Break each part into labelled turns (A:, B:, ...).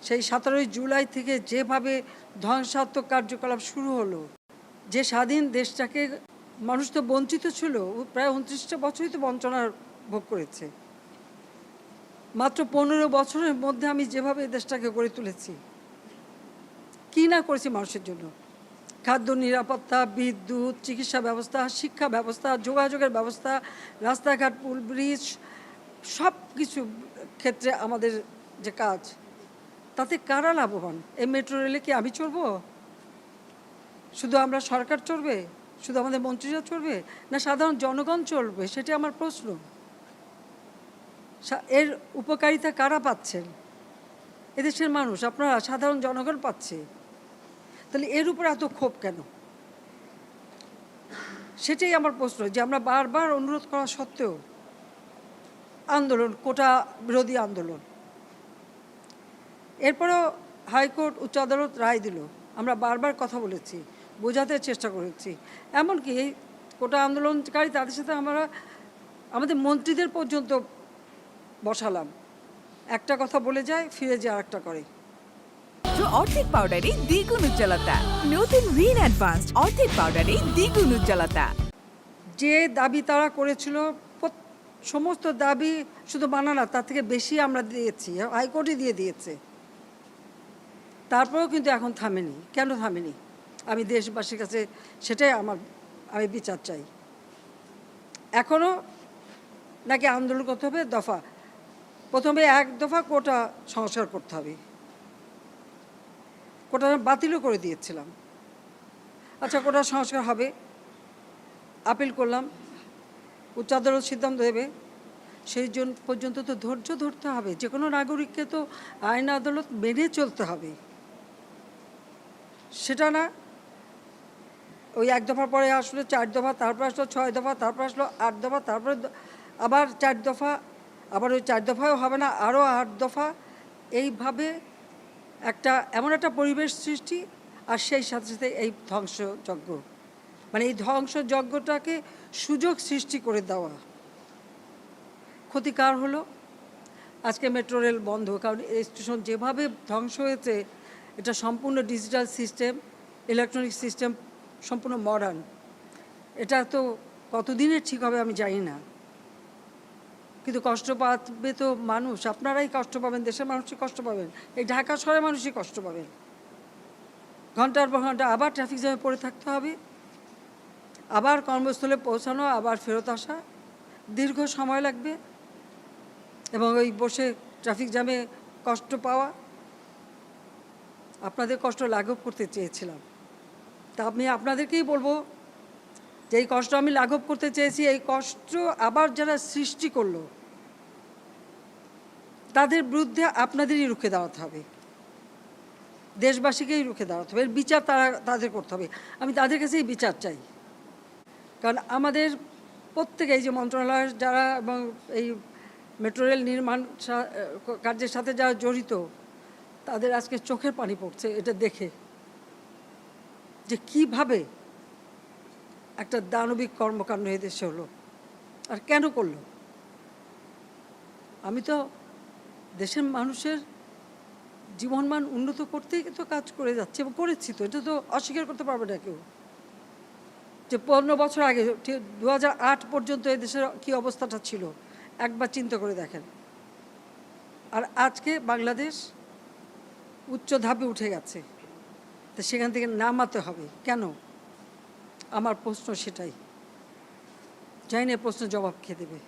A: সেই 17ই জুলাই থেকে যেভাবে ধ্বংসাত্মক কার্যকলাপ শুরু হলো, যে স্বাধীন দেশটাকে মানুষ তো বঞ্চিত ছিল, প্রায় 29টা বছরই তো বঞ্চনার ভোগ করেছে। মাত্র 15 বছরের মধ্যে আমি যেভাবে দেশটাকে গড়ে তুলেছি, কী না করেছি মানুষের জন্য। খাদ্য নিরাপত্তা, বিদ্যুৎ, চিকিৎসা ব্যবস্থা, শিক্ষা ব্যবস্থা, যোগাযোগের ব্যবস্থা, রাস্তাঘাট, পুল ব্রিজ, সব কিছু ক্ষেত্রে আমাদের যে কাজ, তাতে কারা লাভবান? এই মেট্রো রেলে কি আমি চড়ব? শুধু আমরা সরকার চড়বে? শুধু আমাদের মন্ত্রীরা চড়বে? না সাধারণ জনগণ চলবে? সেটা আমার প্রশ্ন। এর উপকারিতা কারা পাচ্ছেন? এদেশের মানুষ, আপনারা, সাধারণ জনগণ পাচ্ছে। তাহলে এর উপর এত ক্ষোভ কেন? সেটাই আমার প্রশ্ন, যে আমরা বারবার অনুরোধ করা সত্ত্বেও আন্দোলন, কোটা বিরোধী আন্দোলন। এরপরেও হাইকোর্ট, উচ্চ আদালত রায় দিল। আমরা বারবার কথা বলেছি, বোঝাতে চেষ্টা করেছি। এমনকি কোটা আন্দোলনকারী তাদের সাথে আমরা আমাদের মন্ত্রীদের পর্যন্ত বসালাম। একটা কথা বলে যায়, ফিরে যে আরেকটা করে।
B: অর্ধেক পাউডারে দ্বিগুণ উজ্জ্বলতা। নতুন রিন অ্যাডভান্সড অর্ধেক পাউডারে দ্বিগুণ উজ্জ্বলতা।
A: যে দাবি তারা করেছিল, সমস্ত দাবি শুধু মানা না, তার থেকে বেশি আমরা দিয়েছি, হাইকোর্টই দিয়ে দিয়েছে। তারপরেও কিন্তু এখন থামেনি। কেন থামেনি? আমি দেশবাসীর কাছে সেটাই আমি বিচার চাই। এখনও নাকি আন্দোলন করতে হবে দফা, প্রথমে এক দফা কোটা সংস্কার করতে হবে। কোটা বাতিলও করে দিয়েছিলাম। আচ্ছা, কোটা সংস্কার হবে, আপিল করলাম, উচ্চ আদালত সিদ্ধান্ত দেবে। সেই জন্য পর্যন্ত তো ধৈর্য ধরতে হবে। যে কোনো নাগরিককে তো আইন আদালত মেনে চলতে হবে। সেটা না, ওই এক দফার পরে আসলো 4 দফা, তারপর আসলো 6 দফা, তারপর আসলো 8 দফা, তারপরে আবার 4 দফা, আবার ওই 4 দফাও হবে না, আরও 8 দফা। এইভাবে এমন একটা পরিবেশ সৃষ্টি, আর সেই সাথে সাথে এই ধ্বংসযজ্ঞ, মানে এই ধ্বংসযজ্ঞটাকে সুযোগ সৃষ্টি করে দেওয়া। ক্ষতিকার হলো আজকে মেট্রো রেল বন্ধ। কারণ এই স্টেশন যেভাবে ধ্বংস হয়েছে, এটা সম্পূর্ণ ডিজিটাল সিস্টেম, ইলেকট্রনিক সিস্টেম, সম্পূর্ণ মডার্ন। এটা তো কতদিনের ঠিক হবে আমি জানি না, কিন্তু কষ্ট পাবে তো মানুষ। আপনারাই কষ্ট পাবেন, দেশের মানুষই কষ্ট পাবেন, এই ঢাকা শহরের মানুষই কষ্ট পাবেন। ঘন্টার পর ঘন্টা আবার ট্রাফিক জ্যামে পড়ে থাকতে হবে, আবার কর্মস্থলে পৌঁছানো, আবার ফেরত আসা, দীর্ঘ সময় লাগবে, এবং ওই বসে ট্রাফিক জ্যামে কষ্ট পাওয়া। আপনাদের কষ্ট লাঘব করতে চেয়েছিলাম, তা আমি আপনাদেরকেই বলবো যে এই কষ্ট আমি লাঘব করতে চেয়েছি। এই কষ্ট আবার যারা সৃষ্টি করলো, তাদের বিরুদ্ধে আপনাদেরই রুখে দাঁড়াতে হবে, দেশবাসীকেই রুখে দাঁড়াতে হবে। এর বিচার তাদের করতে হবে। আমি তাদের কাছেই বিচার চাই। কারণ আমাদের প্রত্যেকে, এই যে মন্ত্রণালয়ের যারা এবং এই মেট্রো রেল নির্মাণ কার্যের সাথে যারা জড়িত, তাদের আজকে চোখের পানি পড়ছে এটা দেখে, যে কিভাবে একটা দানবিক কর্মকাণ্ড এদেশে হলো, আর কেন করলো। আমি তো দেশের মানুষের জীবনমান উন্নত করতেই তো কাজ করে যাচ্ছি, এবং করেছি তো, এটা তো অস্বীকার করতে পারবে না কেউ। যে 15 বছর আগে 2008 পর্যন্ত এদেশের কী অবস্থাটা ছিল, একবার চিন্তা করে দেখেন। আর আজকে বাংলাদেশ উচ্চ ধাপে উঠে গেছে, তো সেখান থেকে নামাতে হবে কেন? আমার প্রশ্ন সেটাই। জানি না প্রশ্ন জবাব খেয়ে দেবে।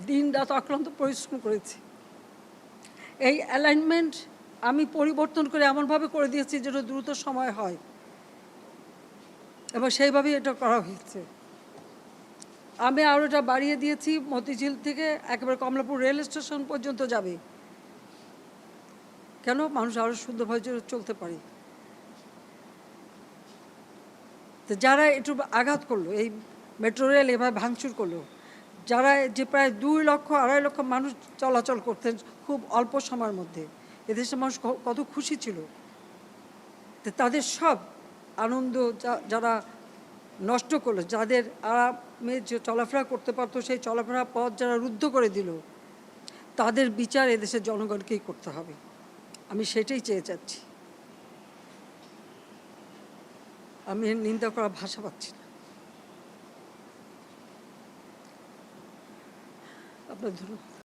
A: দিন রাত অক্লান্ত পরিশ্রম করেছি। এই অ্যালাইনমেন্ট আমি পরিবর্তন করে এমনভাবে করে দিয়েছি যেন দ্রুত সময় হয়, এবং সেইভাবেই এটা করা হয়েছে। আমি আরও এটা বাড়িয়ে দিয়েছি, মতিঝিল থেকে একেবারে কমলাপুর রেল স্টেশন পর্যন্ত যাবে। কেন? মানুষ আরও সুন্দরভাবে চলতে পারে। তো যারা একটু আঘাত করলো, এই মেট্রো রেল এভাবে ভাঙচুর করলো, যারা যে প্রায় 2 লক্ষ 2.5 লক্ষ মানুষ চলাচল করতেন খুব অল্প সময়ের মধ্যে, এদেশের মানুষ কত খুশি ছিল। তো তাদের সব আনন্দ যারা নষ্ট করলো, যাদের আরামে যে চলাফেরা করতে পারতো, সেই চলাফেরা পথ যারা রুদ্ধ করে দিল, তাদের বিচার এদেশের জনগণকেই করতে হবে। আমি সেটাই চেয়ে যাচ্ছি। আমি এর নিন্দা করার ভাষা পাচ্ছি না। আপনার ধন্যবাদ।